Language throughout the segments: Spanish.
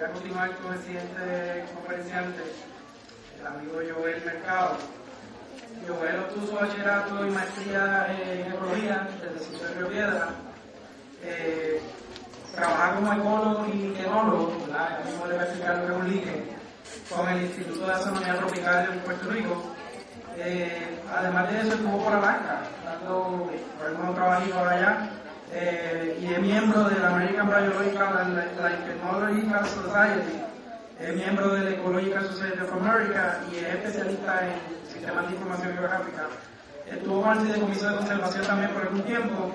a continuar con el siguiente conferenciante, el amigo Joel Mercado. Joel obtuvo su bachillerato y maestría en ecología desde el Centro de Río Piedra. Trabaja como ecólogo y genólogo, ahora mismo le voy a explicar lo que es un líquen, con el Instituto de Astronomía Tropical de Puerto Rico. Además de eso, estuvo por Alaska, dando algunos trabajitos por allá, y es miembro de la American Biological and Technological Society, es miembro de la Ecological Society of America y es especialista en sistemas de información geográfica. Estuvo con el Fideicomiso de Conservación también por algún tiempo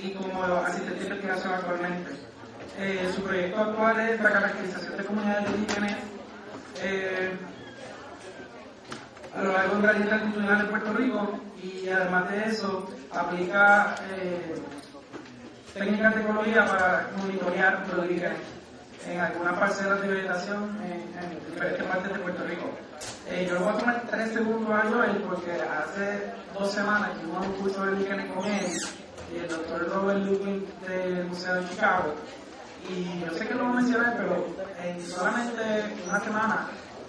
y como asistente de investigación actualmente. Su proyecto actual es la caracterización de comunidades de líquenes a lo largo de la lista altitudinal de Puerto Rico, y además de eso aplica técnicas de ecología para monitorear los líquenes en algunas parcelas de vegetación en diferentes partes de Puerto Rico. Yo le voy a tomar 3 segundos a Joel porque hace 2 semanas tuvimos un curso de líquenes con él y el doctor Robert Ludwig del Museo de Chicago, y yo sé que lo voy a mencionar, pero en solamente una semana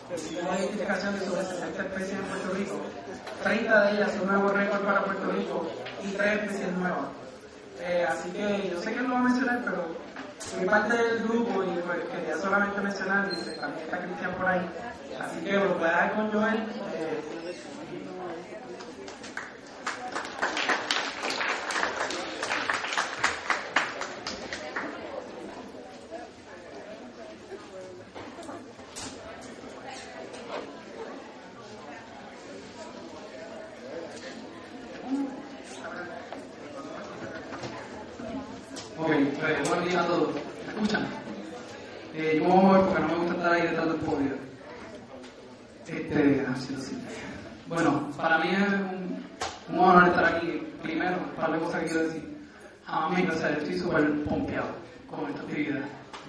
recibimos la identificación de sobre 60 especies en Puerto Rico, 30 de ellas son nuevos récords para Puerto Rico y 3 especies nuevas. Así que yo sé que lo voy a mencionar, pero soy parte del grupo y pues quería solamente mencionar, y también está Cristian por ahí, así que lo voy a dejar con Joel. Buenos días a todos. ¿Me escuchan? Yo me voy a mover porque no me gusta estar ahí detrás del podio. Así. Bueno, para mí es un honor estar aquí. Primero, para la cosa que quiero decir. A mí, o sea, yo estoy súper pompeado con esta actividad.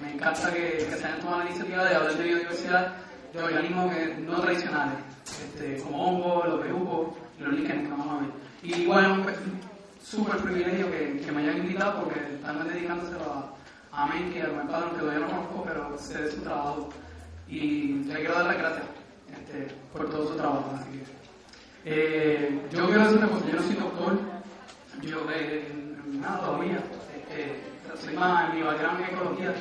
Me encanta que se hayan tomado la iniciativa de hablar de biodiversidad de organismos no tradicionales, como hongos, los bejucos y los líquenes que vamos a ver. Y bueno, súper privilegio que me hayan invitado porque están dedicándose a Menke y a Rubén Padrón, que todavía no conozco, pero sé de su trabajo y le quiero dar las gracias por todo su trabajo. Así que, yo quiero decir una cosa, yo no soy doctor, yo nada todavía, soy más en mi background en ecología,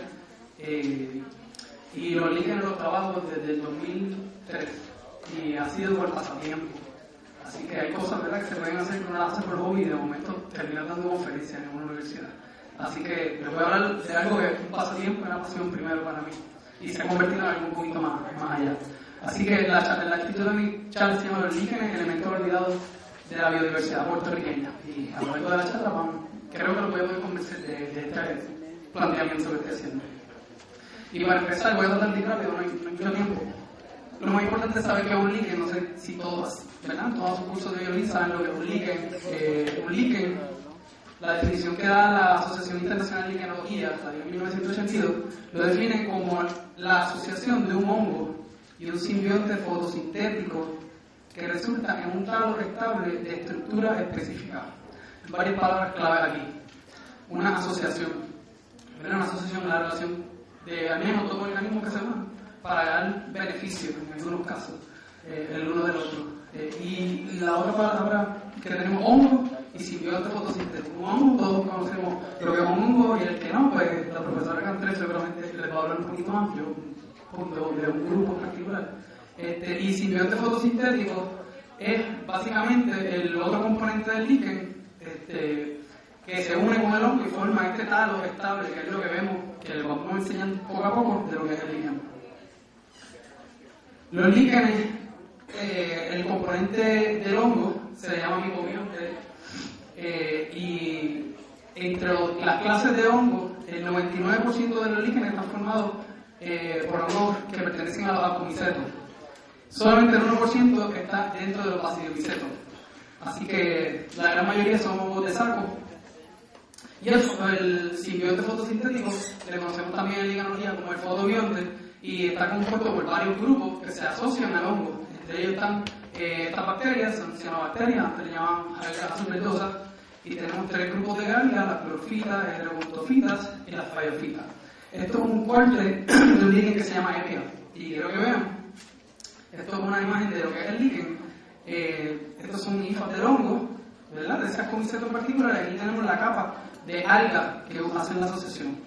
y los líquenes los trabajo desde el 2003 y ha sido por pasatiempo. Así que hay cosas, ¿verdad?, que se pueden hacer que uno las hace por hobby y de momento terminan dando conferencias en una universidad. Así que les voy a hablar de algo que es un pasatiempo y una pasión primero para mí y se ha convertido en algo un poquito más allá. Así que la título de mi charla se llama Los líquenes, elementos olvidados de la biodiversidad puertorriqueña. Y a lo largo de la charla creo que lo voy a poder convencer de este planteamiento que estoy haciendo. Y para empezar, voy a tratar de ir rápido, no hay mucho tiempo. Lo más importante es saber que es un líquen, no sé si todos, ¿verdad? Todos sus cursos de biología saben lo que es un líquen. Un líquen, la definición que da la Asociación Internacional de Liquenología, hasta el año 1982, lo define como la asociación de un hongo y un simbionte fotosintético que resulta en un talo estable de estructura específica. Varias palabras clave aquí. Una asociación, ¿verdad? Una asociación, la relación de al menos dos organismos que se unen para dar beneficio en algunos casos el uno del otro. Y la otra palabra que tenemos, hongo y simbionte fotosintético. Un hongo, todos conocemos lo que es un hongo, y el que no, pues la profesora Cantrell seguramente les va a hablar un poquito más, yo de un grupo particular. Y simbionte fotosintético es básicamente el otro componente del líquen que se une con el hongo y forma este talo estable, que es lo que vemos, que les vamos a enseñar poco a poco de lo que es el líquen. Los líquenes, el componente del hongo se llama micobionte, y entre las clases de hongo, el 99% de los líquenes están formados por hongos que pertenecen a los apomicetos. Solamente el 1% está dentro de los basidiomycetos. Así que la gran mayoría son hongos de saco. Y el simbionte fotosintético le conocemos también en liganología como el fotobionte, y está compuesto por varios grupos que se asocian al hongo. Entre ellos están estas bacterias, son cianobacterias, antes le llamaban azul verdosa, y tenemos 3 grupos de gálgidas, las clorofitas, las eregontofitas y las fayofitas. Esto es un corte de un líquen que se llama épida. Y quiero que vean, esto es una imagen de lo que es el líquen. Estos son hifas del hongo, ¿verdad? De esas comisetas particulares. Aquí tenemos la capa de alga que hacen la asociación.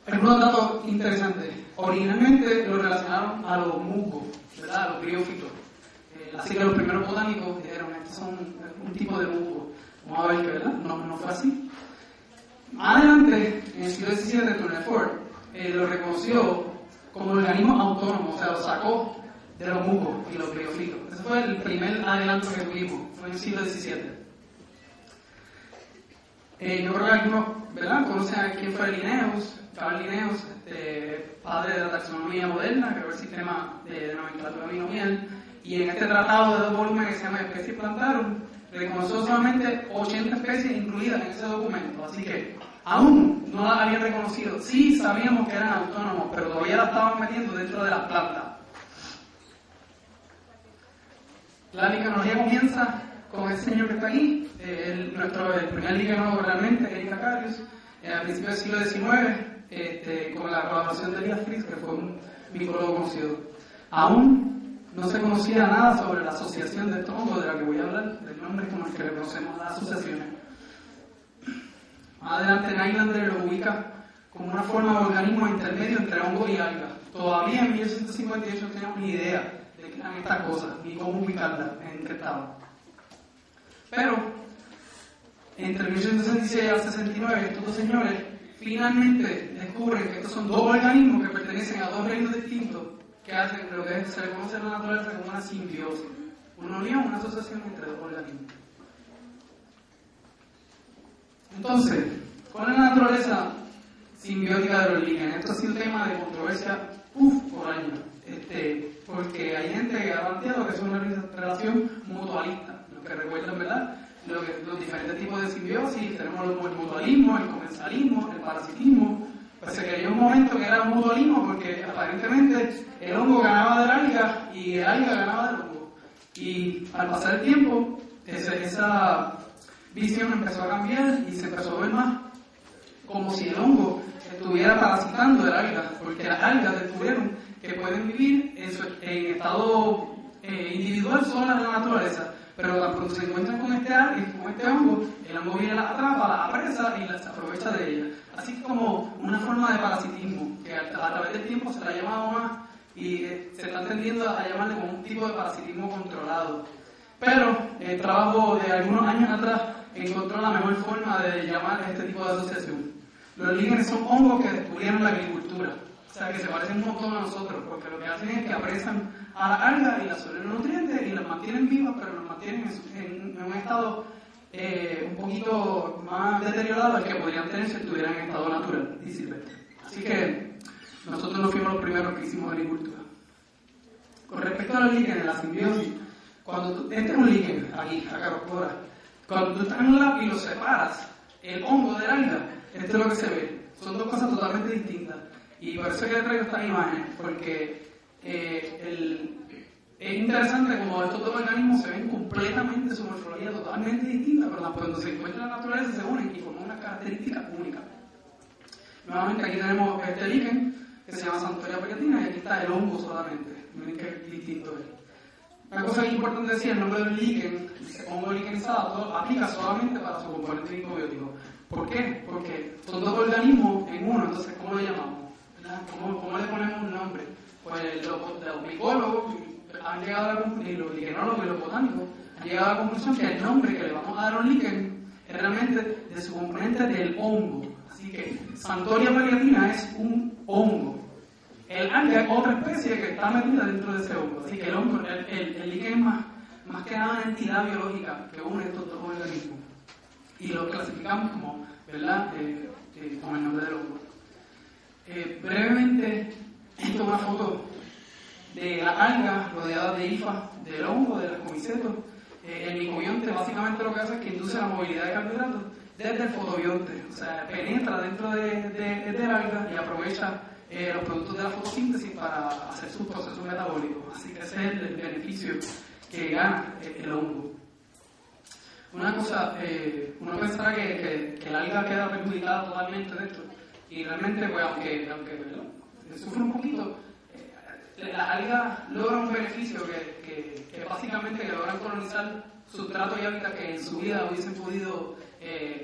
Algunos datos interesantes. Originalmente lo relacionaron a los musgos, ¿verdad? A los briófitos. Así que los primeros botánicos dijeron, estos son un tipo de musgo. Vamos a ver que, ¿verdad? No fue así. Más adelante, en el siglo XVII, Tournefort lo reconoció como un organismo autónomo, o sea, lo sacó de los musgos y los briófitos. Ese fue el primer adelanto que tuvimos, fue en el siglo XVII. Yo creo que algunos, ¿verdad?, conocen a quién fue Linnaeus, Carl Linnaeus, padre de la taxonomía moderna, que fue el sistema de nomenclatura binomial, y en este tratado de 2 volúmenes que se llama Especies Plantarum, reconoció solamente 80 especies incluidas en ese documento, así que aún no las habían reconocido. Sí sabíamos que eran autónomos, pero todavía las estaban metiendo dentro de las plantas. La licanología comienza con el señor que está aquí, el primer licanólogo realmente, Eric Acarius, a principios del siglo XIX, con la colaboración de Elias Fries, que fue un micólogo conocido. Aún no se conocía nada sobre la asociación de estos hongos, de la que voy a hablar, del nombre con el que reconocemos las asociaciones. Más adelante, Nylander lo ubica como una forma de organismo intermedio entre hongo y alga. Todavía en 1858 no teníamos ni idea de qué eran estas cosas, ni cómo ubicarlas en qué estaban. Pero, entre 1866 y el 69, estos 2 señores finalmente descubren que estos son 2 organismos que pertenecen a 2 reinos distintos, que hacen lo que se le conoce en la naturaleza como una simbiosis, una unión, una asociación entre 2 organismos. Entonces, ¿cuál es la naturaleza simbiótica de los líquenes? Esto ha sido tema de controversia por años, porque hay gente que ha planteado que es una relación mutualista, lo que recuerdan, ¿verdad? Los diferentes tipos de simbiosis, tenemos el mutualismo, el comensalismo, el parasitismo. Pues se creyó un momento que era un mutualismo porque aparentemente el hongo ganaba del alga y el alga ganaba del hongo. Y al pasar el tiempo, esa visión empezó a cambiar y se empezó a ver más como si el hongo estuviera parasitando el alga, porque las algas descubrieron que pueden vivir en estado individual solas en la naturaleza, pero tan pronto se encuentran con este hongo, el hongo viene, la atrapa, la apresa y se aprovecha de ella. Así como una forma de parasitismo, que a través del tiempo se la ha llamado más y se está tendiendo a llamarle como un tipo de parasitismo controlado. Pero el trabajo de algunos años atrás encontró la mejor forma de llamar a este tipo de asociación. Los líquenes son hongos que descubrieron la agricultura, o sea que se parecen un montón a nosotros, porque lo que hacen es que apresan a las algas y las suelen nutrientes y las mantienen vivas, pero las mantienen en un estado un poquito más deteriorado al que podrían tener si estuvieran en estado natural y silvestre. Así que nosotros no fuimos los primeros que hicimos agricultura. Con respecto a los líquenes, la simbiosis, este es un líquen, aquí, acá, ahora. Cuando tú estás en un lápiz y lo separas, el hongo del alga, esto es lo que se ve. Son 2 cosas totalmente distintas. Y por eso es que traigo estas imágenes, porque es interesante como estos 2 organismos se ven completamente su morfología totalmente distinta, pero cuando se encuentran en la naturaleza se unen y forman unas características únicas. Nuevamente aquí tenemos este líquen que se llama Santoria periatina y aquí está el hongo solamente. Miren qué distinto es. Una cosa que es importante decir, el nombre del líquen, hongo liquenizado, todo aplica solamente para su componente microbiótico. ¿Por qué? Porque son 2 organismos en uno, entonces ¿cómo lo llamamos? ¿Cómo le ponemos un nombre? Pues los micólogos han llegado a la conclusión, y los liquenólogos y los botánicos han llegado a la conclusión que el nombre que le vamos a dar a un líquen es realmente de su componente del hongo. Así que Santoria periatina es un hongo. El alga es otra especie que está metida dentro de ese hongo. Así que el líquen es más que nada una entidad biológica que une estos 2 organismos. Y lo clasificamos como, ¿verdad?, con el nombre del hongo. Brevemente, esto es una foto de la alga rodeada de hifas del hongo, de las comicetos. El micobionte básicamente lo que hace es que induce la movilidad de carbohidratos desde el fotobionte, o sea, penetra dentro del alga y aprovecha los productos de la fotosíntesis para hacer sus procesos metabólicos. Así que ese es el beneficio que gana el hongo. Una cosa, uno pensará que el alga queda perjudicada totalmente de esto, y realmente, pues, aunque sufre un poquito, las algas logran un beneficio que básicamente que logran colonizar sustratos y hábitats que en su vida hubiesen podido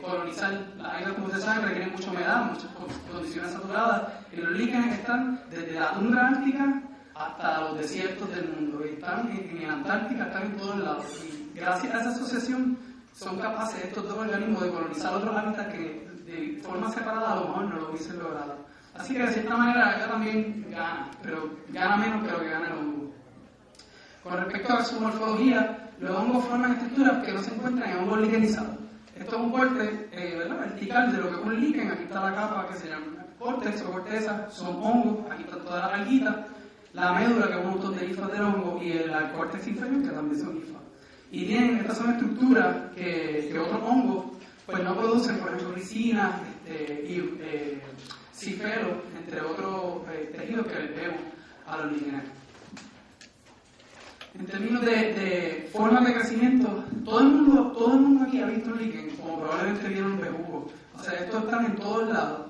colonizar. Las algas, como ustedes saben, requieren mucha humedad, muchas condiciones saturadas, y los líquenes están desde la tundra ártica hasta los desiertos del mundo, y están en la Antártica, están en todos lados, y gracias a esa asociación son capaces estos dos organismos de colonizar otros hábitats que de forma separada a lo mejor no lo hubiesen logrado. Así que de cierta manera ella también gana, pero gana menos que lo que gana el hongo. Con respecto a su morfología, los hongos forman estructuras que no se encuentran en hongos liquenizados. Esto es un corte vertical de lo que es un líquen. Aquí está la capa que se llama córtex o corteza, son hongos, aquí están todas las alguitas, la médula que es un montón de hifas del hongo y el córtex inferior que también son hifas. Y tienen, estas son estructuras que otros hongos pues no producen, por ejemplo, ricina y cifelo, entre otros tejidos que les vemos a los líquenes. En términos de formas de crecimiento, todo el mundo aquí ha visto un líquen, como probablemente vieron bejucos. O sea, estos están en todos lados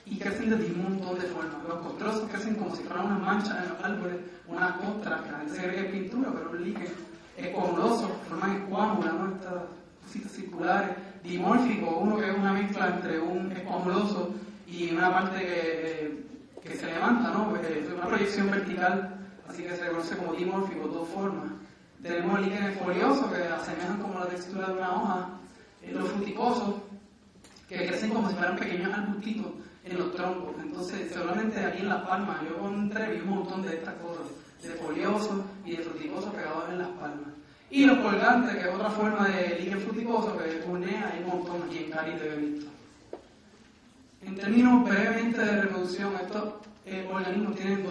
y crecen de un montón de formas. Los costrosos crecen como si fueran unas manchas en los árboles, unas costras, que la gente se cree que es pintura, pero un líquen. Escuamulosos, forman escuámulas, ¿no? Estas cositas circulares. Dimórfico, uno que es una mezcla entre un escuamuloso y una parte que se levanta, ¿no? Es una proyección vertical, así que se conoce como dimórfico, dos formas. Tenemos líquenes foliosos que asemejan como la textura de una hoja, los fruticosos, que crecen como si fueran pequeños arbustitos en los troncos. Entonces, seguramente aquí en Las Palmas, yo encontré un montón de estas cosas, de foliosos y de fruticosos pegados en las palmas. Y los colgantes, que es otra forma de líquen fruticoso, que unea, hay un montón aquí en Cari de visto. En términos brevemente de reproducción, estos organismos tienen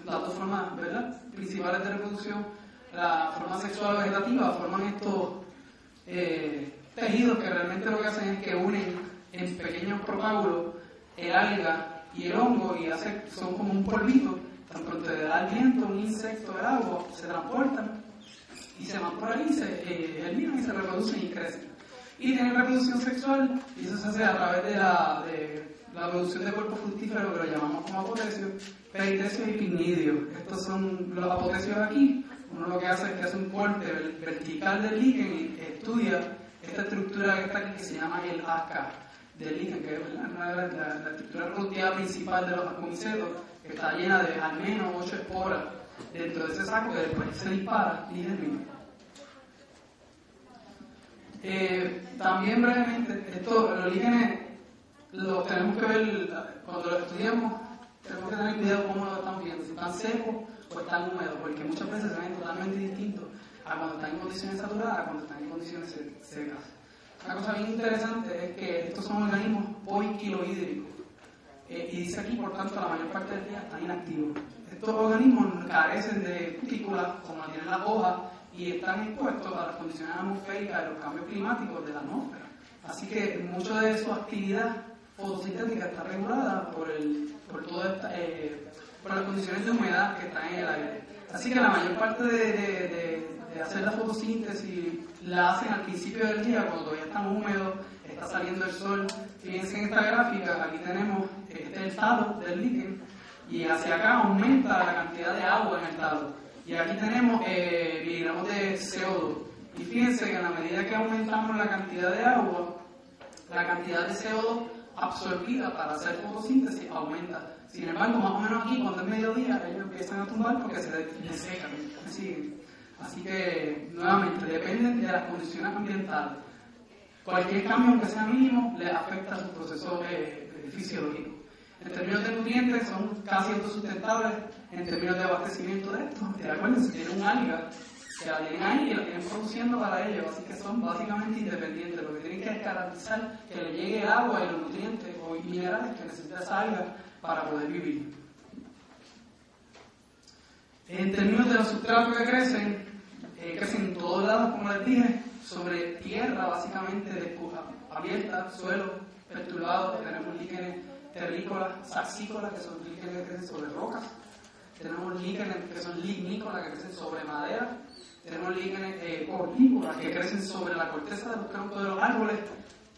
las dos formas, ¿verdad?, principales de reproducción. La forma sexual vegetativa forman estos tejidos que realmente lo que hacen es que unen en pequeños propágulos el alga y el hongo y son como un polvito. Tan pronto le da el viento, un insecto del agua, se transportan y se van por ahí, se germinan y se reproducen y crecen. Y tienen reproducción sexual, y eso se hace a través de la producción de cuerpos fructíferos, que lo llamamos como apotecios, peritecios y pinnidios. Estos son los apotecios aquí. Uno lo que hace es que hace un corte vertical del líquen y estudia esta estructura que está aquí, que se llama el asca del líquen, que es la estructura reproductiva principal de los ascomicetos, que está llena de al menos 8 esporas dentro de ese saco, que después se dispara y germina. También brevemente, los líquenes los tenemos que ver, cuando los estudiamos, tenemos que tener cuidado cómo los estamos viendo, si están secos o están húmedos, porque muchas veces se ven totalmente distintos a cuando están en condiciones saturadas, a cuando están en condiciones secas. Una cosa bien interesante es que estos son organismos poiquilohídricos, y dice aquí, por tanto, la mayor parte del día están inactivos. Estos organismos carecen de cutículas, como la tienen las hojas, y están expuestos a las condiciones atmosféricas de los cambios climáticos de la atmósfera. Así que mucha de su actividad fotosintética está regulada por las condiciones de humedad que traen el aire. Así que la mayor parte de hacer la fotosíntesis la hacen al principio del día, cuando todavía están húmedos, está saliendo el sol. Fíjense en esta gráfica, aquí tenemos el talo del líquen, y hacia acá aumenta la cantidad de agua en el talo. Y aquí tenemos miligramos de CO2. Y fíjense que a la medida que aumentamos la cantidad de agua, la cantidad de CO2 absorbida para hacer fotosíntesis aumenta. Sin embargo, más o menos aquí, cuando es mediodía, ellos empiezan a tumbar porque se secan. Así que, nuevamente, dependen de las condiciones ambientales. Cualquier cambio, aunque sea mínimo, les afecta a su proceso fisiológico. En términos de nutrientes, son casi autosustentables en términos de abastecimiento de esto. Acuérdense, tienen un alga que la tienen ahí y la tienen produciendo para ellos, así que son básicamente independientes. Lo que tienen que es garantizar que le llegue el agua y los nutrientes o minerales que necesita esa alga para poder vivir. En términos de los sustratos que crecen en todos lados, como les dije, sobre tierra básicamente abierta, suelo perturbado. Tenemos líquenes terrícolas, saxícolas, que son líquenes que crecen sobre rocas. Tenemos líquenes que son lignícolas, que crecen sobre madera. tenemos líquenes hortícolas que crecen sobre la corteza de los troncos de los árboles,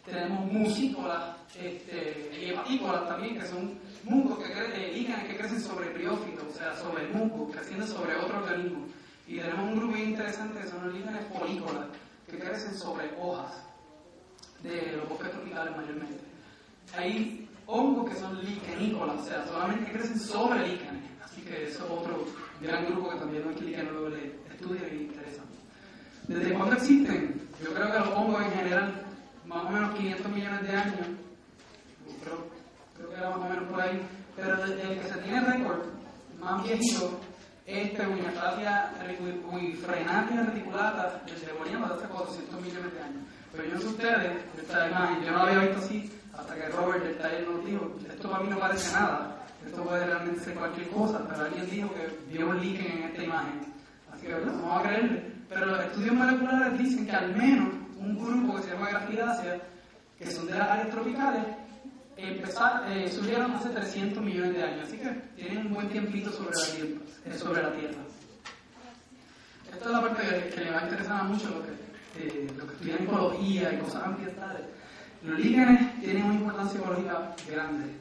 tenemos musícolas y hepatícolas también, que son musgos líquenes que crecen sobre briófitos, o sea, sobre el musgo, creciendo sobre otro organismo. Y tenemos un grupo bien interesante que son los líquenes folícolas, que crecen sobre hojas de los bosques tropicales mayormente. Hay hongos que son liquenícolas, o sea, solamente crecen sobre líquenes. Así que eso es otro gran grupo que también los liquenólogos le estudian y interesan. ¿Desde cuándo existen? Yo creo que los hongos en general, más o menos 500 millones de años, creo que era más o menos por ahí, pero desde el que se tiene récord más viejito es Teguñastasia frenatia reticulata, el demonio de hace 400 millones de años. Pero yo no sé ustedes, esta imagen, yo no la había visto así hasta que Robert del taller nos dijo, esto para mí no parece nada, esto puede realmente ser cualquier cosa, pero alguien dijo que vio un líquen en esta imagen. Así que bueno, vamos a creerle. Pero los estudios moleculares dicen que al menos un grupo que se llama Grafidaceae, que son de las áreas tropicales, surgieron hace 300 millones de años, así que tienen un buen tiempito sobre la Tierra. Esta es la parte que le va a interesar mucho lo que estudian ecología y cosas ambientales. Los líquenes tienen una importancia ecológica grande.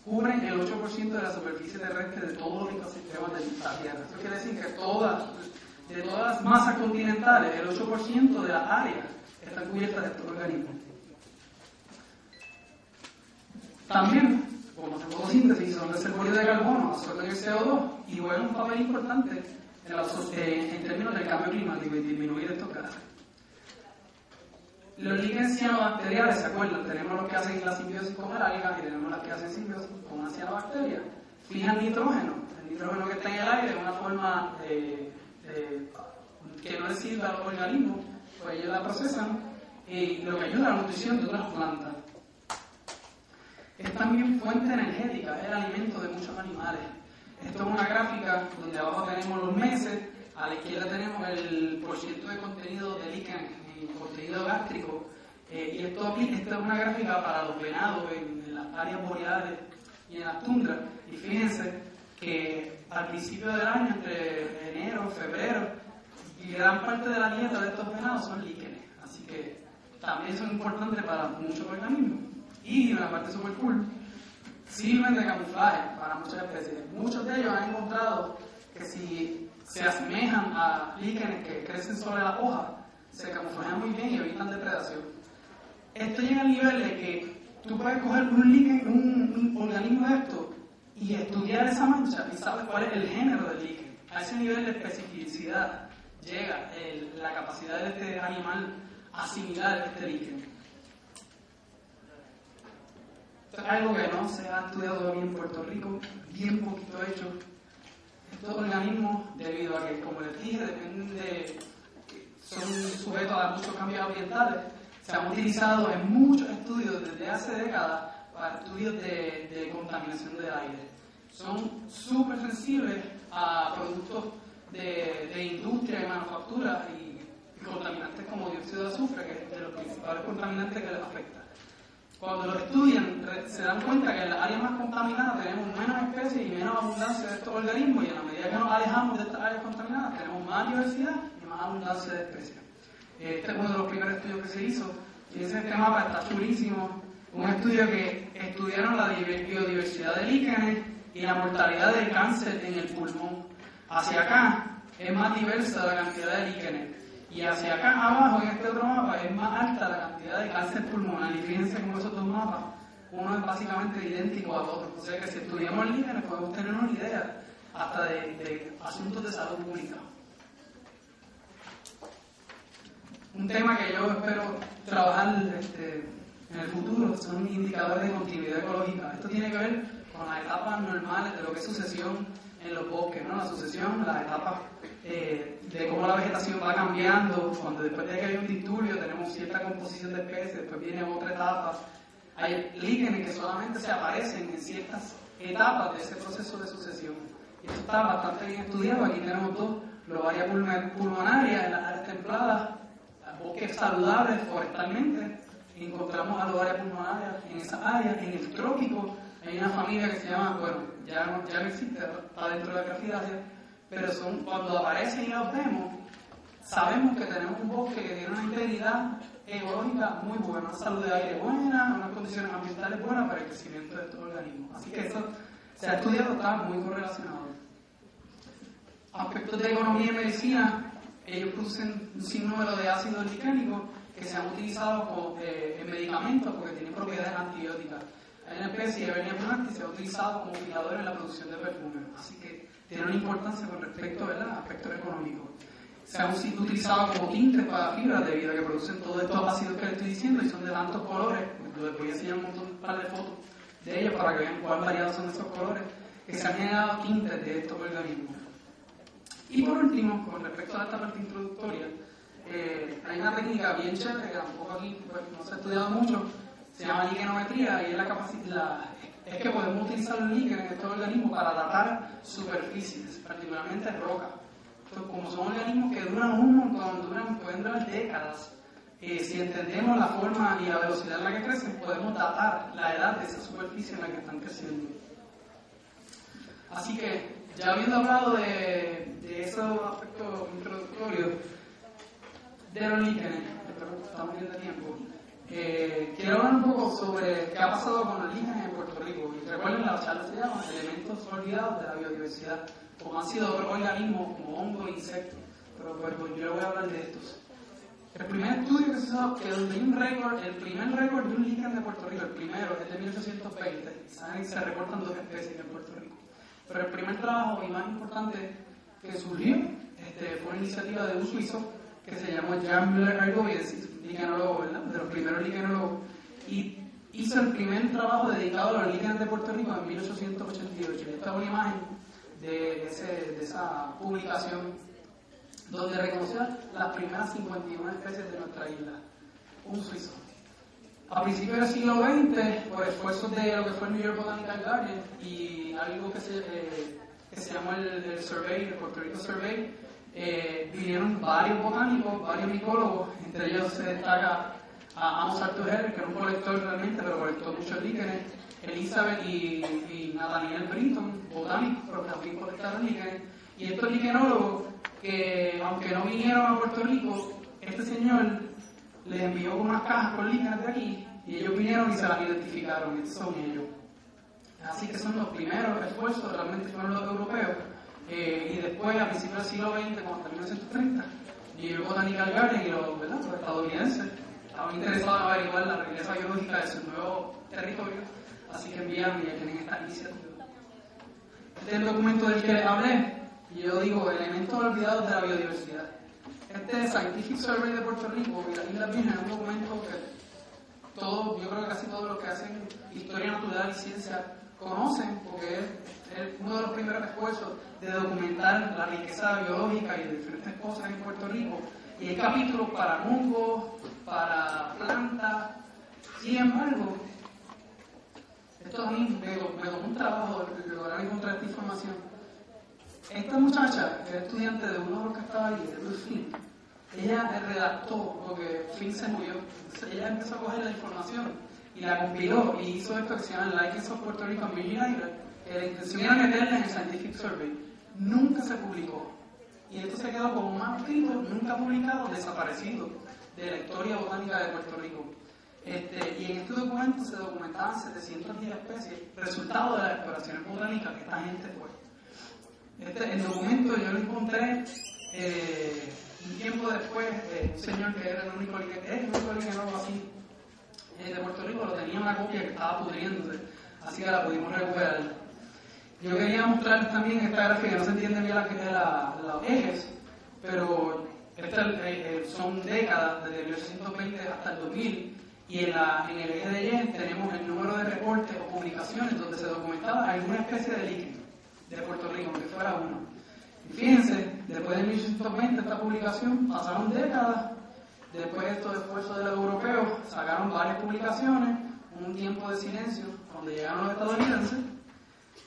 Cubren el 8% de la superficie terrestre de todos los ecosistemas de la Tierra. Esto quiere decir que de todas las masas continentales, el 8% de las áreas están cubiertas de estos organismos. También, como hacen fotosíntesis, son reservorios de carbono, absorben el CO2 y juegan un papel importante en términos del cambio climático y disminuir estos gases. Los líquenes cianobacteriales, ¿se acuerdan? Tenemos los que hacen la simbiosis con el alga y tenemos las que hacen simbiosis con una cianobacteria. Fijan nitrógeno. El nitrógeno que está en el aire es una forma que no le sirve a los organismos, pues ellos la procesan y lo que ayuda a la nutrición de otras plantas. Es también fuente energética, es el alimento de muchos animales. Esto es una gráfica donde abajo tenemos los meses, a la izquierda tenemos el porcentaje de contenido de líquenes en contenido gástrico, y esto es una gráfica para los venados en las áreas boreales y en las tundras. Y fíjense que al principio del año, entre enero y febrero, gran parte de la dieta de estos venados son líquenes, así que también son importantes para muchos organismos. Y una parte super cool, sirven de camuflaje para muchas especies. Muchos de ellos han encontrado que si se asemejan a líquenes que crecen sobre las hojas, se camuflajean muy bien y evitan depredación. Esto llega al nivel de que tú puedes coger un líquen, un organismo de esto, y estudiar esa mancha y sabes cuál es el género del líquen. A ese nivel de especificidad llega la capacidad de este animal asimilar este líquen. Esto es algo que no se ha estudiado todavía en Puerto Rico, bien poquito hecho. Estos organismos, debido a que, como les dije, son sujetos a muchos cambios ambientales, se han utilizado en muchos estudios desde hace décadas para estudios de contaminación del aire. Son súper sensibles a productos de industria y manufactura y contaminantes como dióxido de azufre, que es de los principales contaminantes que les afecta. Cuando lo estudian, se dan cuenta que en las áreas más contaminadas tenemos menos especies y menos abundancia de estos organismos, y a la medida que nos alejamos de estas áreas contaminadas tenemos más diversidad y más abundancia de especies. Este es uno de los primeros estudios que se hizo, y ese mapa está chulísimo. Un estudio que estudiaron la biodiversidad de líquenes y la mortalidad del cáncer en el pulmón. Hacia acá es más diversa la cantidad de líquenes, y hacia acá abajo en este otro mapa es más alta la cantidad de cáncer pulmonar. Y fíjense cómo esos dos mapas, uno es básicamente idéntico al otro. O sea que si estudiamos líquenes podemos tener una idea hasta de asuntos de salud pública. Un tema que yo espero trabajar en el futuro son indicadores de continuidad ecológica. Esto tiene que ver con las etapas normales de lo que es sucesión en los bosques, ¿no? La sucesión, las etapas de cómo la vegetación va cambiando. Cuando después de que hay un disturbio tenemos cierta composición de especies, después viene otra etapa. Hay líquenes que solamente se aparecen en ciertas etapas de ese proceso de sucesión. Y esto está bastante bien estudiado. Aquí tenemos dos: lobaria pulmonaria en las áreas templadas, bosques saludables forestalmente. Encontramos a lobaria pulmonaria en esas áreas. En el trópico hay una familia que se llama, bueno, ya no existe, está dentro de la Grafidaceae, pero cuando aparecen y los vemos, sabemos que tenemos un bosque que tiene una integridad ecológica muy buena, una salud de aire buena, unas condiciones ambientales buenas para el crecimiento de estos organismos. Así que esto se ha estudiado, está muy correlacionado. Aspectos de economía y medicina, ellos producen un sinnúmero de ácidos lisérgicos que se han utilizado en medicamentos porque tienen propiedades antibióticas. Hay una especie de Vernia brunati que se ha utilizado como fijador en la producción de perfumes, así que tiene una importancia con respecto al aspecto económico. Se han utilizado como tintes para fibras debido a que producen todos estos ácidos que les estoy diciendo y son de tantos colores. Les voy a enseñar un par de fotos de ellos para que vean cuán variados son esos colores, que se han generado tintes de estos organismos. Y por último, con respecto a esta parte introductoria, hay una técnica bien chévere que tampoco aquí pues, no se ha estudiado mucho, se llama liquenometría, y es que podemos utilizar los líquenes en estos organismos para datar superficies, particularmente rocas. Entonces, como son organismos que duran un montón, pueden durar décadas, si entendemos la forma y la velocidad en la que crecen, podemos datar la edad de esa superficie en la que están creciendo. Así que, ya habiendo hablado de esos aspectos introductorios de los líquenes, estamos viendo tiempo, quiero hablar un poco sobre qué ha pasado con los líquenes en Puerto Rico. Y recuerden, la charla se llama Elementos olvidados de la biodiversidad, como han sido otros organismos como hongos e insectos, pero pues yo voy a hablar de estos. El primer estudio que se hizo, que donde hay un récord, el primer récord de un líquen de Puerto Rico, el primero es de 1820, ¿saben? Se reportan 2 especies en Puerto Rico. Pero el primer trabajo y más importante que surgió fue una iniciativa de un suizo que se llamó Jan Müller-Argovides, liquenólogo, ¿verdad? De los primeros liquenólogos, y hizo el primer trabajo dedicado a los líquenes de Puerto Rico en 1888. Y esta es una imagen de esa publicación donde reconoció las primeras 51 especies de nuestra isla, un suizo. A principios del siglo XX, por esfuerzos de lo que fue el New York Botanical Garden y algo que se llamó el Survey, el Puerto Rico Survey, vinieron varios botánicos, varios micólogos, entre ellos se destaca a Amos Arthur-Heller, que era un colector realmente, pero colectó muchos líquenes, Elizabeth y Nathaniel Brinton, botánicos, pero también colectaron líquenes, y estos liquenólogos, que aunque no vinieron a Puerto Rico, este señor les envió unas cajas con líquenes de aquí, y ellos vinieron y se las identificaron, estos son ellos. Así que son los primeros esfuerzos, realmente fueron los europeos, y después, a principios del siglo XX, como hasta 1930, New York Botanical Garden y los estadounidenses estaban interesados en averiguar la riqueza biológica de su nuevo territorio, así que enviaron y ya tienen esta iniciativa. Este es el documento del que les hablé, y yo digo, elementos olvidados de la biodiversidad. Este Scientific Survey de Puerto Rico y las Islas Vírgenes es un documento que yo creo que casi todos los que hacen historia natural y ciencia conocen, porque es uno de los primeros esfuerzos de documentar la riqueza biológica y de diferentes cosas en Puerto Rico. Y hay capítulos para hongos, para plantas. Sin embargo, esto a mí me tomó un trabajo de lograr encontrar esta información. Esta muchacha, que era estudiante de uno de los que estaba ahí, de Bruce Flynn, ella redactó, porque Flynn se murió, entonces ella empezó a coger la información y la compiló y hizo esto que se llama Lichens of Puerto Rico and Virgin Islands, que la intención era meterla en el Scientific Survey. Nunca se publicó. Y esto se quedó como un manuscrito nunca publicado, desaparecido de la historia botánica de Puerto Rico. Y en este documento se documentaban 710 especies, resultado de las exploraciones botánicas que esta gente fue. El documento yo lo encontré un tiempo después, un señor que era el único liquenólogo así de Puerto Rico, lo tenía una copia que estaba pudriéndose, así que la pudimos recuperar. Yo quería mostrarles también esta gráfica, no se entiende bien los ejes, pero son décadas, desde 1820 hasta el 2000, y en el eje de Y tenemos el número de reportes o publicaciones donde se documentaba alguna especie de líquen de Puerto Rico, aunque fuera uno. Y fíjense, después de 1820 esta publicación, pasaron décadas, después de estos esfuerzos de los europeos, sacaron varias publicaciones, un tiempo de silencio, cuando llegaron los estadounidenses,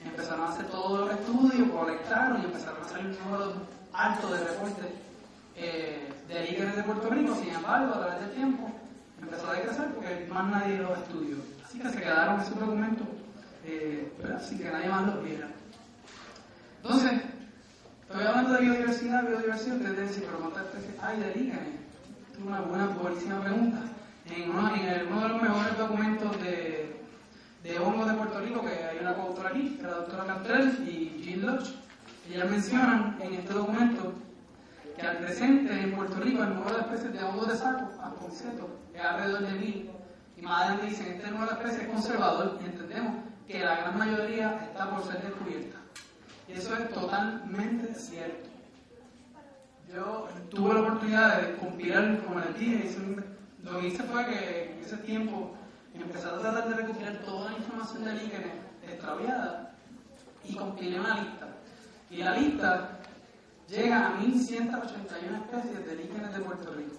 empezaron a hacer todos los estudios, colectaron y empezaron a salir un número alto de reportes de líquenes de Puerto Rico. Sin embargo, a través del tiempo empezó a decrecer porque más nadie los estudió. Así que se quedaron esos documentos sin que nadie más los viera. Entonces, Estoy hablando de biodiversidad, ustedes deben decir, pero ¿cuántas especies hay de líquenes? Es una buenísima pregunta. En uno de los mejores documentos de hongos de Puerto Rico, que hay una coautora aquí, que es la doctora Cantrell y Jean Lodge, ellas mencionan en este documento que al presente en Puerto Rico el número de especies de hongos de saco, asconcieto, es alrededor de 1000. Y más adelante dicen que este número de especies es conservador y entendemos que la gran mayoría está por ser descubierta. Y eso es totalmente cierto. Yo tuve la oportunidad de compilar, como les dije, lo que hice fue que en ese tiempo empecé a tratar de recopilar toda la información de líquenes extraviada y compilé una lista. Y la lista llega a 1181 especies de líquenes de Puerto Rico.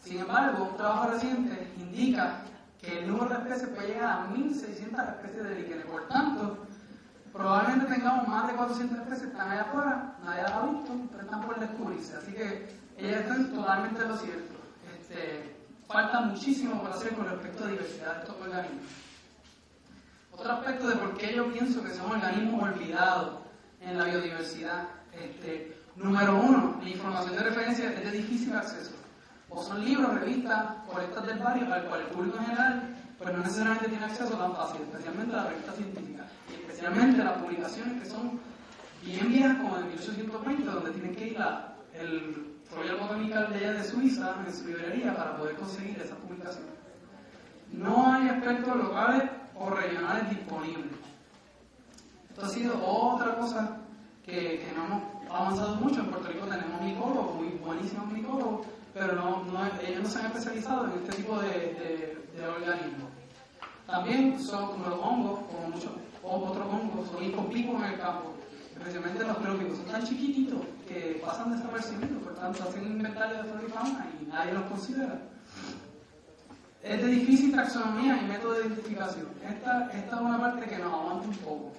Sin embargo, un trabajo reciente indica que el número de especies puede llegar a 1600 especies de líquenes. Por tanto, probablemente tengamos más de 400 especies que están allá afuera, nadie las ha visto, pero están por descubrirse. Así que ellas están totalmente en lo cierto. Falta muchísimo por hacer con respecto a diversidad de estos organismos. Otro aspecto de por qué yo pienso que son organismos olvidados en la biodiversidad. Número uno, la información de referencia es de difícil acceso. O son libros, revistas, colectas del barrio, al cual el público en general pues no necesariamente tiene acceso tan fácil, especialmente a las revistas científicas. Y especialmente las publicaciones que son bien viejas, como de 1820, donde tienen que ir el Royal Botanical de allá de Suiza, en su librería, para poder conseguir esas publicaciones. No hay expertos locales o regionales disponibles. Esto ha sido otra cosa que no hemos avanzado mucho. En Puerto Rico tenemos micólogos, muy buenísimos micólogos, pero ellos no se han especializado en este tipo de organismos. También son como los hongos, como muchos otros hongos, son inconspicuos en el campo, especialmente los trópicos. Son tan chiquititos que pasan desapercibidos, por tanto hacen un inventario de flora y fauna y nadie los considera. Es de difícil taxonomía y método de identificación. Esta es una parte que nos aguanta un poco,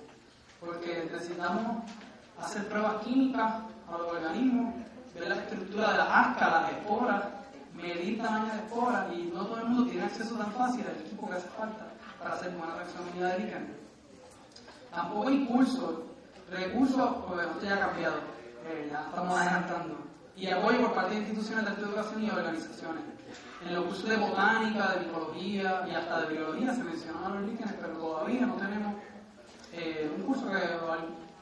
porque necesitamos hacer pruebas químicas a los organismos, ver la estructura de las ascas, las esporas, medir tamaño de esporas, y no todo el mundo tiene acceso tan fácil al equipo que hace falta para hacer buena taxonomía de líquenes. Tampoco hay recursos, pues esto ya ha cambiado, ya estamos adelantando, y apoyo por parte de instituciones de alta educación y organizaciones. En los cursos de botánica, de micología y hasta de biología se mencionan a los líquenes, pero todavía no tenemos un curso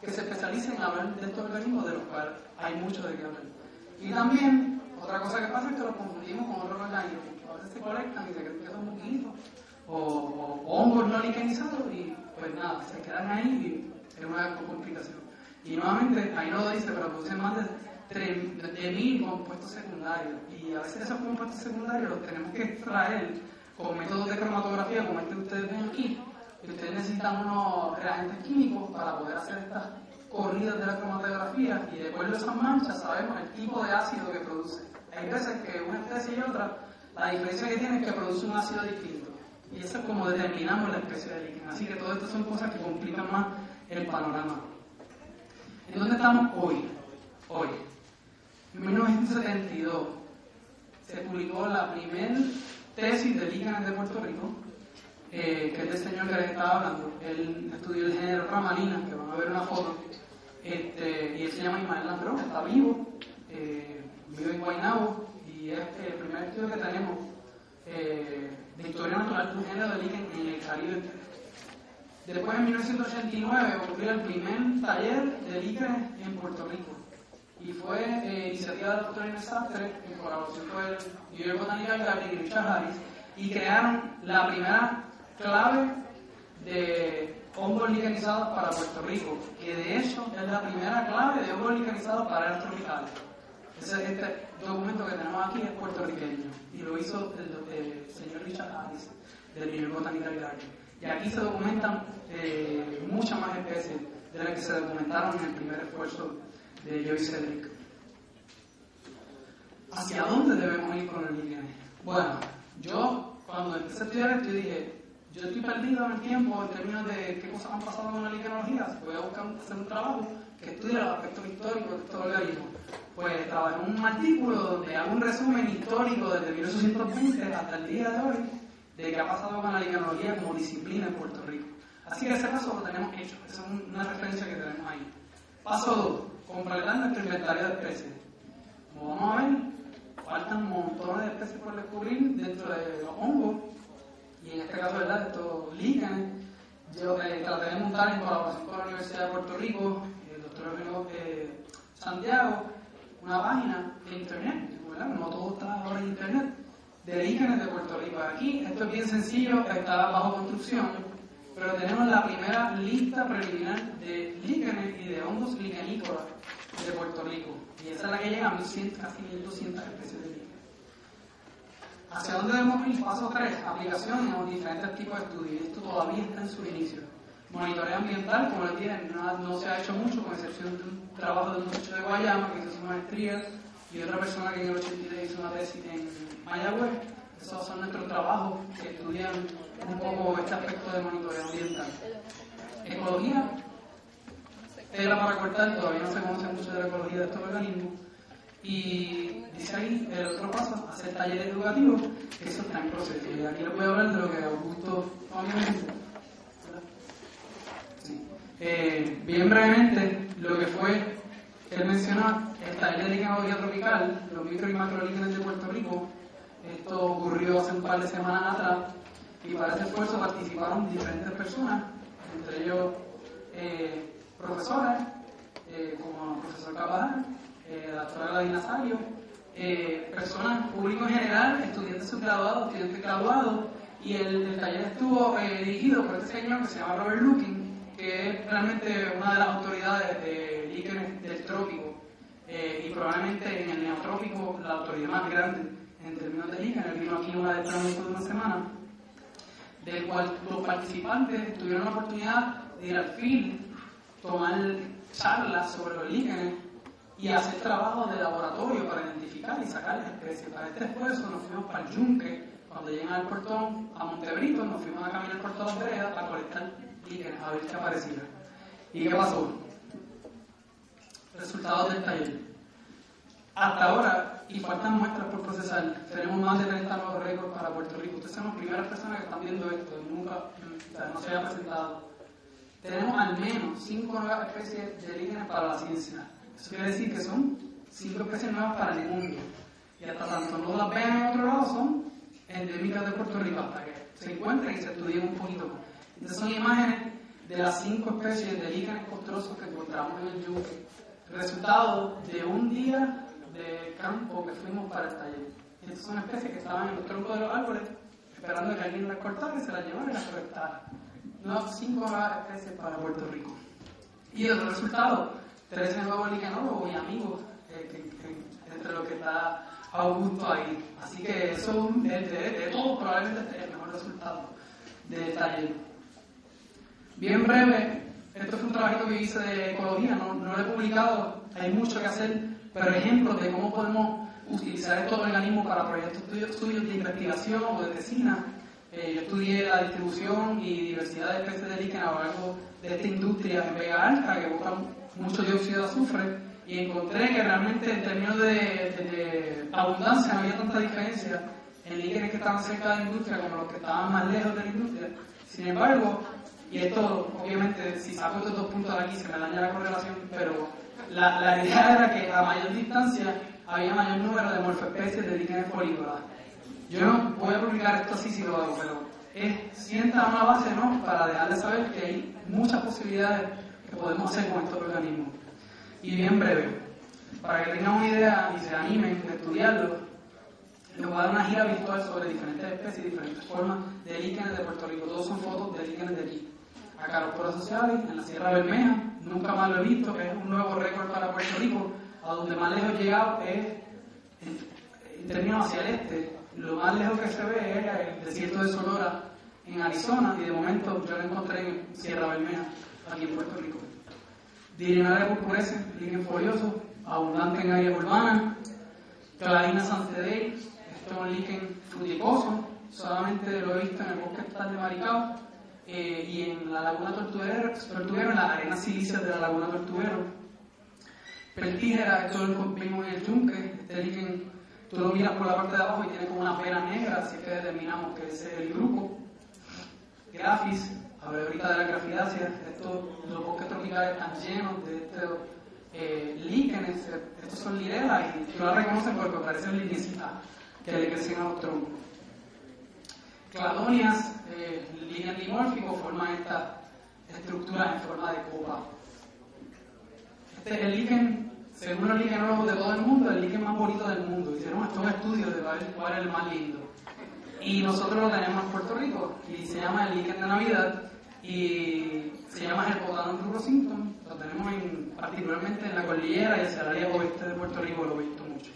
que se especialice en hablar de estos organismos, de los cuales hay mucho de qué hablar. Y también, otra cosa que pasa es que los confundimos con otros organismos, que a veces se colectan y se creen que son mosquitos o hongos no liquenizados, y pues nada, se quedan ahí y es una complicación. Y nuevamente, ahí no lo dice, pero producen más de 1000 compuestos secundarios, y a veces esos compuestos secundarios los tenemos que extraer con métodos de cromatografía como este que ustedes ven aquí, y ustedes necesitan unos reagentes químicos para poder hacer estas corridas de la cromatografía, y de acuerdo a esas manchas sabemos el tipo de ácido que produce. Hay veces que una especie y otra, la diferencia que tiene es que produce un ácido distinto, y eso es como determinamos la especie de líquen. Así que todo esto son cosas que complican más el panorama. ¿En dónde estamos hoy? En 1972 se publicó la primera tesis de líquenes de Puerto Rico, que es del señor que les estaba hablando. Él estudió el género Ramalina, que van a ver una foto, y él se llama Ismael Landrón, está vivo, vive en Guaynabo, y es el primer estudio que tenemos de historia natural de un género de líquen en el Caribe. Después, en 1989, ocurrió el primer taller de líquenes en Puerto Rico, y fue iniciativa de la doctora Inés Sastre, en colaboración con el New York Botanical Garden y Richard Harris, y crearon la primera clave de hongos liquenizados para Puerto Rico, que de hecho es la primera clave de hongos liquenizados para áreas tropicales. Este documento que tenemos aquí es puertorriqueño, y lo hizo el señor Richard Harris, del New York Botanical Garden. Y aquí se documentan muchas más especies de las que se documentaron en el primer esfuerzo de Joy Cedric. ¿Hacia dónde debemos ir con los líquenes? Bueno, yo cuando empecé a estudiar esto dije, yo estoy perdido en el tiempo en términos de qué cosas han pasado con la liquenología. Voy a buscar hacer un trabajo que estudie los aspectos históricos de estos organismos. Pues trabajé en un artículo donde hago un resumen histórico desde 1820 hasta el día de hoy de qué ha pasado con la liquenología como disciplina en Puerto Rico. Así que ese paso lo tenemos hecho, esa es una referencia que tenemos ahí. Paso completar nuestro inventario de especies. Como vamos a ver, faltan montones de especies por descubrir dentro de los hongos, y en este caso, ¿verdad?, estos líquenes. Yo traté de montar en colaboración con la Universidad de Puerto Rico, el doctor Santiago, una página de internet, ¿verdad? No todo está ahora en internet, de líquenes de Puerto Rico. Aquí esto es bien sencillo, está bajo construcción, pero tenemos la primera lista preliminar de líquenes y de hongos liquenícolas de Puerto Rico, y esa es la que llega a 1.100, casi 1.200 especies de líquenes. ¿Hacia dónde debemos ir? Paso 3, aplicaciones o diferentes tipos de estudios. Esto todavía está en su inicio. Monitoreo ambiental, como les dije, no se ha hecho mucho, con excepción de un trabajo de un muchacho de Guayama que hizo su maestría y otra persona que en el 83 hizo una tesis en Mayagüez. Esos son nuestros trabajos que estudian un poco este aspecto de monitoreo ambiental. Ecología, tela para cortar, todavía no se conoce mucho de la ecología de estos organismos. Y dice ahí el otro paso, hacer talleres educativos, que eso está en proceso. Y aquí les voy a hablar de lo que Augusto obviamente. Sí. Bien brevemente, lo que fue, él mencionó, el taller de liquenología tropical, los micro y macro líquenes de Puerto Rico. Esto ocurrió hace un par de semanas atrás, y para ese esfuerzo participaron diferentes personas, entre ellos profesores, como el profesor Cabajal, la doctora Gladys Nazario, personas, público en general, estudiantes subgraduados, estudiantes graduados, y el taller estuvo dirigido por este señor que se llama Robert Lukin, que es realmente una de las autoridades de líquenes del trópico, y probablemente en el neotrópico la autoridad más grande en términos de líquenes. Él vino aquí una vez de una semana, del cual los participantes tuvieron la oportunidad de ir al field, tomar charlas sobre los líquenes y hacer trabajos de laboratorio para identificar y sacar las especies. Para este esfuerzo nos fuimos para el Yunque. Cuando llegan al portón, a Montebrito, nos fuimos a caminar por toda la vereda a colectar líquenes, a ver qué aparecía. ¿Y qué pasó? Resultados del taller. Hasta ahora, y faltan muestras por procesar, tenemos más de 30 nuevos récords para Puerto Rico. Ustedes son las primeras personas que están viendo esto, y nunca, no se había presentado. Tenemos al menos 5 nuevas especies de líquenes para la ciencia. Eso quiere decir que son 5 especies nuevas para el mundo. Y hasta tanto no las vean en otro lado, son endémicas de Puerto Rico, hasta que se encuentren y se estudien un poquito más. Estas son imágenes de las 5 especies de líquenes costrosos que encontramos en el Yunque. Resultado de un día de campo que fuimos para el taller. Estas son especies que estaban en los troncos de los árboles, esperando que alguien las cortara y se las llevara y las recolectara. 5 nuevas especies para Puerto Rico. Y el resultado, 13 nuevos liquenólogos y amigos, entre los que está Augusto ahí. Así que eso, de todo, probablemente es el mejor resultado del taller. Bien breve, esto fue un trabajito que hice de ecología, no lo he publicado, hay mucho que hacer, pero ejemplos de cómo podemos utilizar estos organismos para proyectos estudios de investigación o de tesina. Yo estudié la distribución y diversidad de especies de líquenes a lo largo de esta industria en Vega Alta, que busca mucho dióxido de azufre, y encontré que realmente en términos de abundancia no había tanta diferencia en líquenes que estaban cerca de la industria como los que estaban más lejos de la industria. Sin embargo, y esto obviamente si saco estos 2 puntos de aquí se me daña la correlación, pero la idea era que a mayor distancia había mayor número de morfoespecies de líquenes folícolas. Yo no voy a publicar esto así si lo hago, pero sienta una base, ¿no?, para dejar de saber que hay muchas posibilidades que podemos hacer con estos organismos. Y bien breve, para que tengan una idea y se animen a estudiarlo, les voy a dar una gira virtual sobre diferentes especies y diferentes formas de líquenes de Puerto Rico. Todos son fotos de líquenes de aquí. Acá los poros sociales, en la Sierra Bermeja, nunca más lo he visto, es un nuevo récord para Puerto Rico. A donde más lejos he llegado es en términos hacia el este. Lo más lejos que se ve es el desierto de Sonora en Arizona, y de momento yo lo encontré en Sierra Bermeja, aquí en Puerto Rico. Dirinaria purpurescens, líquen folioso, abundante en áreas urbanas. Clarina sancedeis, esto es un líquen fruticoso, solamente lo he visto en el bosque estatal de Maricao, y en la laguna Tortuguero, en las arenas silíceas de la laguna Tortuguero. Peltígera, esto lo vimos en el Yunque. Este líquen, tú lo miras por la parte de abajo y tiene como una pera negra, así que determinamos que ese es el grupo. Graphis, hablé ahorita de la grafidácea. Los bosques tropicales están llenos de estos líquenes, estos son lirelas y tú la reconoces porque parecen lignecitas que le crecen a los troncos. Cladonias, líquenes dimórficos, forman estas estructuras en forma de copa. Este es el líquen, según los liquenólogos de todo el mundo, el líquen más bonito del mundo. Hicieron un estudio de cuál es el más lindo. Y nosotros lo tenemos en Puerto Rico y se llama el líquen de Navidad y se llama Herpetodon rugosynthon. Lo tenemos particularmente en la cordillera y hacia el área oeste de Puerto Rico, lo he visto mucho.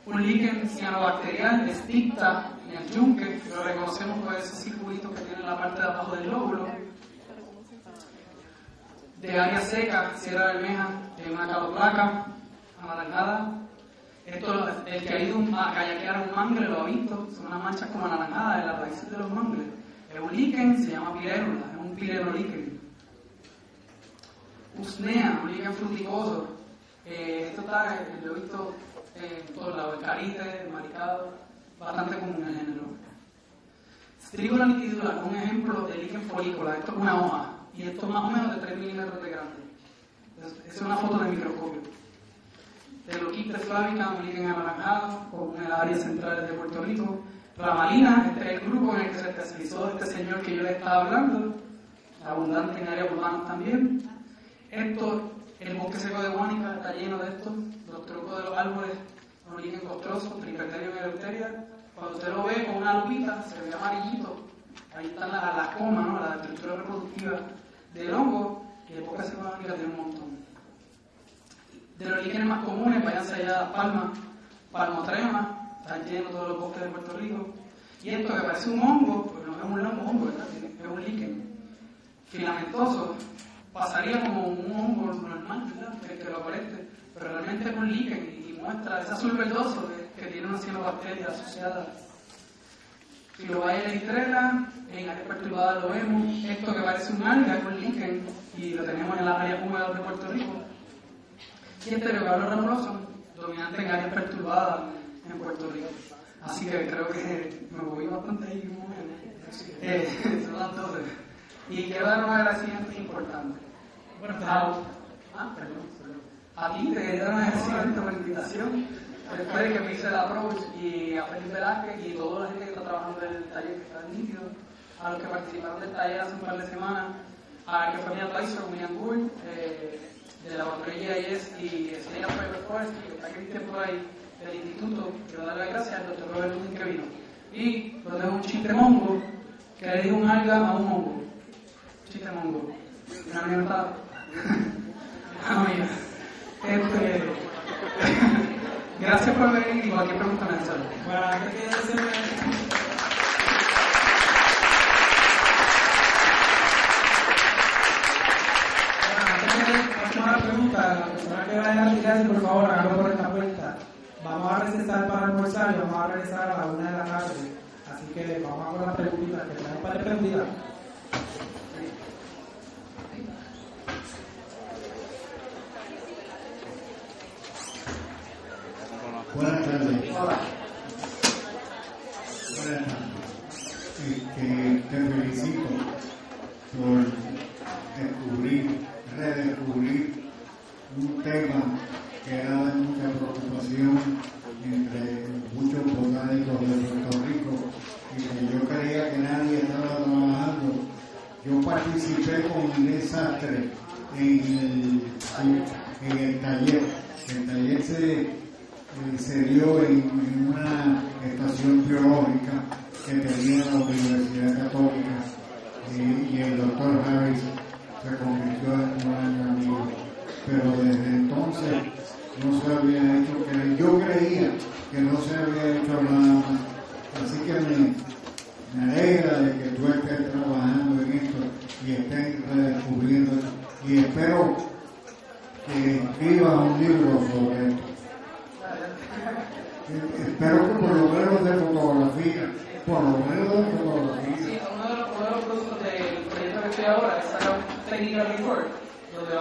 Un líquen cianobacterial, Stincta, en el yunque, lo reconocemos por esos circulitos que tiene en la parte de abajo del lóbulo. De área seca, Sierra Bermeja, de una caloplaca anaranjada. Esto, el que ha ido a kayakear un mangle lo ha visto, son unas manchas como anaranjadas en las raíces de los mangles. Es un líquen, se llama pirérula, es un pirelolíquen. Usnea, un líquen fruticoso. Esto lo he visto en todos lados, el carite, el maricado, bastante común en el género. Strigula nitidula, un ejemplo de líquen folícula, esto es una hoja, y esto es más o menos de 3 milímetros de grande. Es una foto de microscopio. Teloquipte flavica, un líquen anaranjado, común en las áreas centrales de Puerto Rico. Ramalina, este es el grupo en el que se especializó este señor que yo les estaba hablando, abundante en áreas urbanas también. Esto, el bosque seco de Guánica está lleno de esto, los troncos de los árboles, un líquen costroso, Tripterium eleuteria. Cuando usted lo ve con una lupita, se ve amarillito, ahí están las comas, ¿no? La estructura reproductiva del hongo, y el bosque seco de Guánica tiene un montón. De los líquenes más comunes, váyanse allá a Las Palmas, Palmotrema, están llenos todos los bosques de Puerto Rico. Y esto que parece un hongo, pues no es un hongo, ¿verdad? Es un líquen filamentoso. Pasaría como un hongo normal, ¿verdad? Que lo colecte, pero realmente es un líquen y muestra ese azul verdoso que tiene una cianobacteria asociada. Filobaia eristrela, en áreas perturbadas lo vemos. Esto que parece un alga es un líquen y lo tenemos en las áreas húmedas de Puerto Rico. Y este Stereogablo ramuloso, dominante en áreas perturbadas en Puerto Rico. Así que creo que me voy bastante ahí, son las 12. Y quiero dar una agradecimiento importante. Bueno, perdón. A ti te quería dar un agradecimiento por la invitación. Después de que me hice el approach y a Felipe Velázquez y toda la gente que está trabajando en el taller que está nítido, a los que participaron del taller hace un par de semanas, a que fue mi advisor, William Gould, de la laboratorio GIS y State of Private Forestry, que está Cristian por ahí, del instituto. Quiero darle las gracias al doctor Robert Ludin que vino. Y lo tengo un chiste mongo, que le dio un alga a un hongo. Chiste mongo. Una anécdota. Mira. Gracias por venir y cualquier pregunta me hace. Bueno, antes que se me... Una pregunta, la persona que vaya a retirarse, por favor, hágalo por esta puerta. Vamos a recesar para almorzar y vamos a regresar a la 1 de la tarde. Así que vamos a con las preguntitas, que tenemos un par de preguntitas. Buenas tardes. Hola. Buenas tardes. Te felicito por redescubrir un tema que era de mucha preocupación entre muchos botánicos de Puerto Rico y que yo creía que nadie estaba trabajando. Yo participé con Inés Sastre en el taller. El taller se dio en una estación biológica que tenía la Universidad Católica y el doctor Harris se convirtió en un gran amigo. Pero desde entonces no se había hecho, yo creía que no se había hecho nada más. Así que me alegra de que tú estés trabajando en esto y estés redescubriendo y espero que escribas un libro sobre esto. Espero que por lo menos de fotografía, Sí, uno de los productos del proyecto que estoy ahora es sacar un technical report, donde yo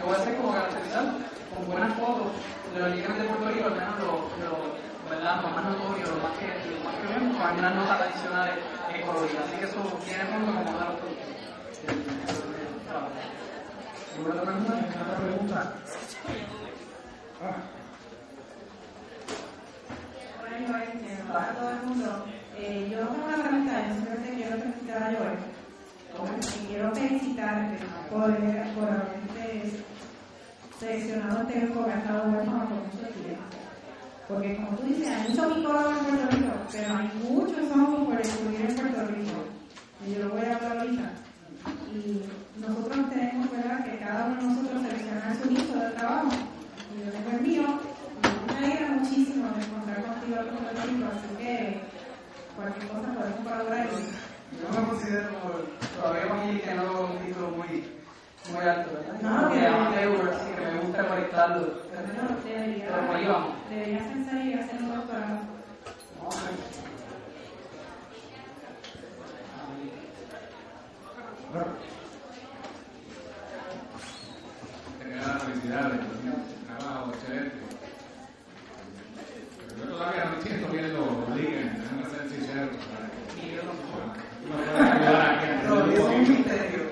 voy a hacer como caracterizar con buenas fotos de los líquenes de Puerto Rico, al menos ¿verdad? Lo más notorio, lo más que vemos, con algunas notas adicionales ecológicas. Así que eso viene junto como uno de los productos. seguro la pregunta es otra pregunta. Para todo el mundo. Yo tengo una pregunta, yo simplemente quiero felicitar a Joel. Y quiero felicitar por haber seleccionado este grupo que ha estado huérfano por mucho tiempo. Porque como tú dices, hay muchos psicólogos en Puerto Rico, pero hay muchos ojos por estudiar en Puerto Rico. Y yo lo voy a hablar ahorita. Y nosotros tenemos, ¿verdad?, que cada uno de nosotros seleccionar su nicho de trabajo. Y yo tengo el mío. Me alegra muchísimo de encontrar contigo en Puerto Rico, así que cualquier cosa podemos colaborar. Yo me considero todavía para mí que no es un título muy alto, ¿verdad? No, que amateur, así que me gusta conectarlo. Pero por ahí vamos. Deberías pensar y hacer un doctorado. Felicidades, trabajo excelente. Yo todavía no entiendo bien los líderes, déjame ser sincero. No puedo ayudar a quien Pero es un misterio.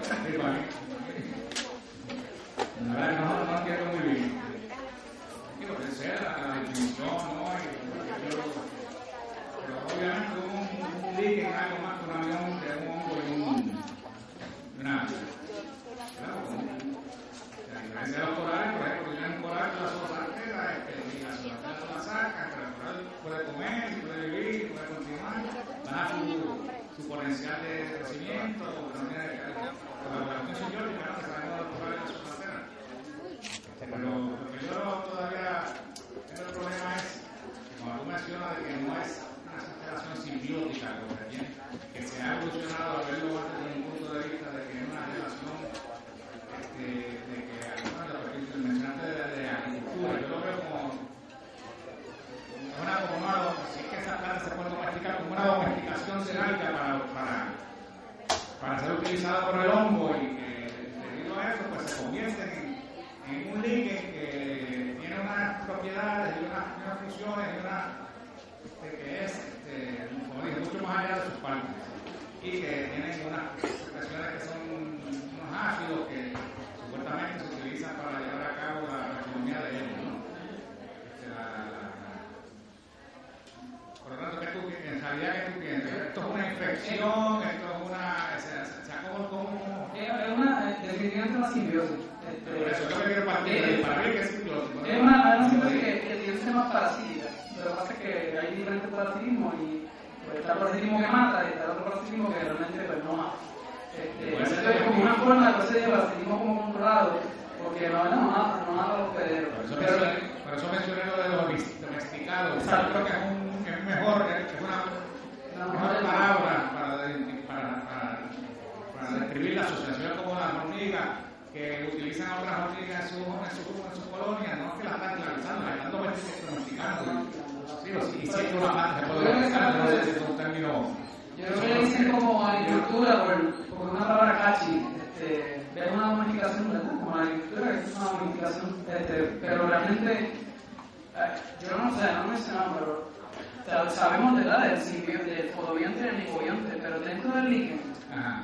La verdad no entiendo muy bien. Quiero que sea la definición, ¿no? Pero obviamente un líder es algo más que un avión, que un hongo y una. La diferencia de los corales, por ejemplo, tienen un coral que la zooxanthera y la zooxanthera no la sacan, pero el coral puede comer, puede vivir, puede continuar, da su potencial de crecimiento, pero no tiene la evaluación simbiótica, ¿no? Que sabemos de los corales de la zooxanthera. Pero lo que yo todavía tengo el problema es que cuando tú mencionas de que no es una relación simbiótica, que se ha evolucionado a verlo antes desde un punto de vista de que es una relación de que algunas de las que mencionaste de agricultura, yo lo veo como si es que esa planta se puede domesticar como una domesticación cerámica para ser utilizada por el hongo y que debido a eso pues se convierten en un líquen que tiene unas propiedades y unas funciones que es como dije, mucho más allá de sus partes y que tienen unas expresiones que son unos ácidos que supuestamente se utilizan para llevar a cabo la economía de ellos, ¿no? Por lo tanto, en realidad, ¿qué tú piensas? ¿Esto es una infección? ¿Esto es una...? Definitivamente una simbiosis. Por eso yo me quiero partir para ver qué es simbiosis. Es una simbiosis que tiene temas parasíticas. Lo que pasa es que hay diferentes parasitismos y pues, está el parasitismo que mata y está el otro parasitismo que realmente pues, no mata. Esto es como una forma de proceder de parasitismo como controlado, porque no mata a los hospederos. Por eso mencioné lo de los domesticados. Creo que es mejor, es una mejor palabra para describir la asociación como las hormigas que utilizan a otras hormigas en sus colonias, no es que las están esclavizando, las están domesticando. Sí, y si es que una planta se puede domesticar, no sé si es un término. Yo creo que le dicen como agricultura, por una palabra catchy, es una domesticación, ¿verdad? Como la agricultura, que es una domesticación, pero realmente, yo no sé, no mencionaba, pero sabemos de la del fotobionte y del nicobionte, pero dentro del líquen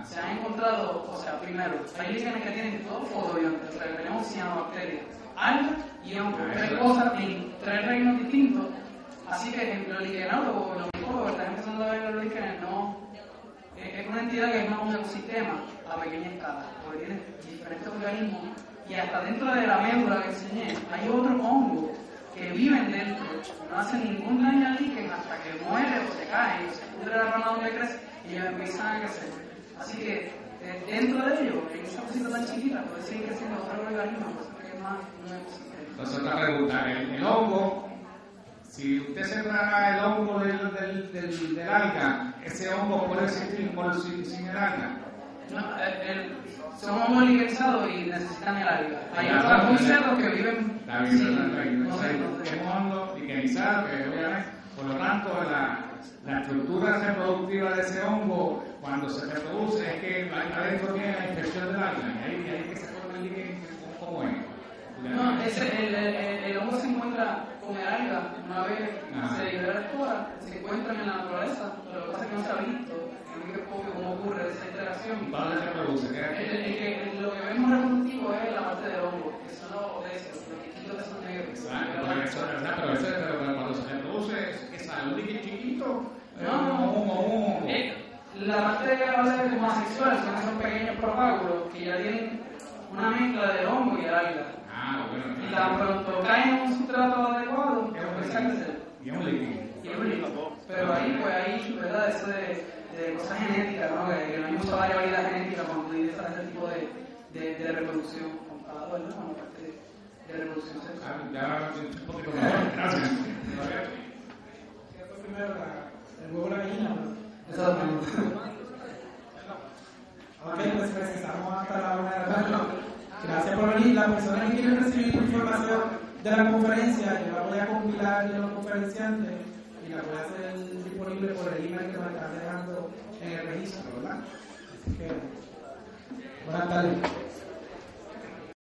se han encontrado, o sea, primero, hay líquenes que tienen todos fotobiontes, o sea, tenemos cianobacterias, algas y hongos, tres cosas en tres reinos distintos, así que los liquenólogos, los micólogos están empezando a ver los líquenes, no, es una entidad que es más un ecosistema a pequeña escala, porque tiene diferentes organismos y hasta dentro de la médula que enseñé hay otros hongos que viven dentro, no hacen ningún daño al líquen hasta que muere o se cae o se pudre la rama donde crece y ellos empiezan a crecer. Así que dentro de ellos, en esa cosita tan chiquita, puede seguir creciendo otro organismo, por eso que es más un ecosistema. Entonces, otra pregunta, el hongo, si usted sembrara el hongo del alga, ese hongo puede existir sin el alga. No, son hongos ligerizados y necesitan el alga. Hay otros muy cerdos que viven sin. Es un hongo ligerizado que obviamente, por lo tanto, la estructura reproductiva de ese hongo, cuando se reproduce, es que adentro tiene la infección del alga. Y ahí que se forma el líquen, ¿cómo es? No, el hongo se encuentra con el alga, una vez se libera la espora, se encuentran en la naturaleza, pero lo que pasa es que no se ha visto en un microscopio cómo ocurre esa interacción. ¿Dónde se produce? Lo que vemos reproductivo es la parte chico. No. La parte de como asexual son esos pequeños propágulos que ya tienen una mezcla del hongo y el alga. Bueno. Y tan pronto caen en un sustrato adecuado, empieza a crecer. Y es un líquido. Pero ahí, pues ahí, ¿verdad? Eso de cosas genéticas, ¿no? Que no hay mucha variabilidad genética cuando utilizas ese tipo de reproducción comparado, ¿verdad? Con la parte de reproducción sexual. Ya, un poquito mejor. Gracias. Primero el huevo de la gallina, ¿no? Exactamente. Ok, pues regresamos hasta la hora de la tarde. Gracias por venir. Las personas que quieren recibir información de la conferencia, yo la voy a compilar de los conferenciantes y la voy a hacer disponible por el email que me están dejando en el registro, ¿verdad? Así que, buenas tardes.